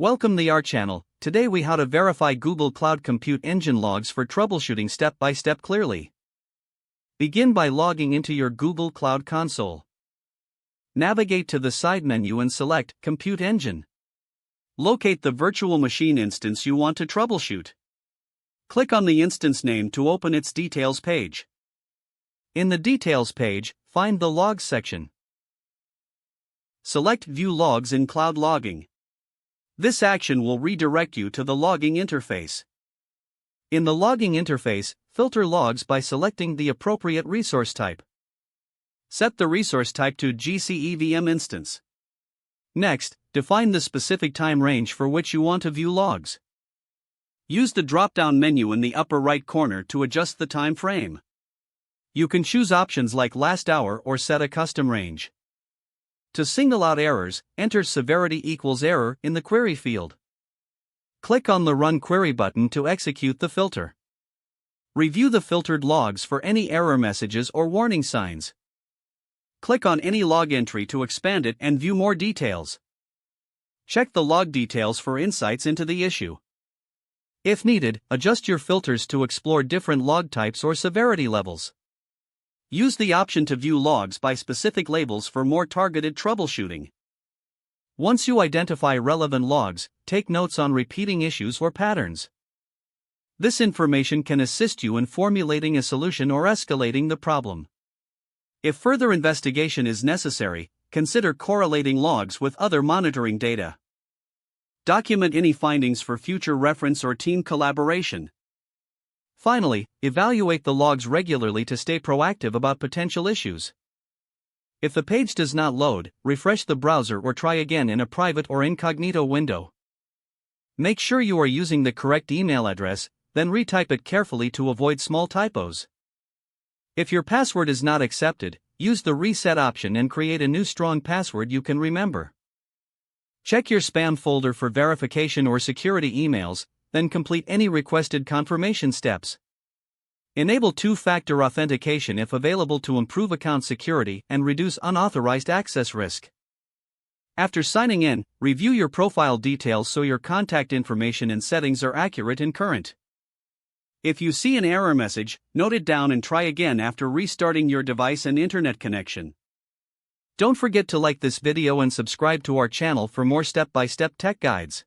Welcome to our channel. Today we how to verify Google Cloud Compute Engine logs for troubleshooting step by step clearly. Begin by logging into your Google Cloud console. Navigate to the side menu and select Compute Engine. Locate the virtual machine instance you want to troubleshoot. Click on the instance name to open its details page. In the details page, find the logs section. Select View Logs in Cloud Logging. This action will redirect you to the logging interface. In the logging interface, filter logs by selecting the appropriate resource type. Set the resource type to GCEVM instance. Next, define the specific time range for which you want to view logs. Use the drop-down menu in the upper right corner to adjust the time frame. You can choose options like last hour or set a custom range. To single out errors, enter severity equals error in the query field. Click on the Run Query button to execute the filter. Review the filtered logs for any error messages or warning signs. Click on any log entry to expand it and view more details. Check the log details for insights into the issue. If needed, adjust your filters to explore different log types or severity levels. Use the option to view logs by specific labels for more targeted troubleshooting. Once you identify relevant logs, take notes on repeating issues or patterns. This information can assist you in formulating a solution or escalating the problem. If further investigation is necessary, consider correlating logs with other monitoring data. Document any findings for future reference or team collaboration. Finally, evaluate the logs regularly to stay proactive about potential issues. If the page does not load, refresh the browser or try again in a private or incognito window. Make sure you are using the correct email address, then retype it carefully to avoid small typos. If your password is not accepted, use the reset option and create a new strong password you can remember. Check your spam folder for verification or security emails, then complete any requested confirmation steps. Enable two-factor authentication if available to improve account security and reduce unauthorized access risk. After signing in, review your profile details so your contact information and settings are accurate and current. If you see an error message, note it down and try again after restarting your device and internet connection. Don't forget to like this video and subscribe to our channel for more step-by-step tech guides.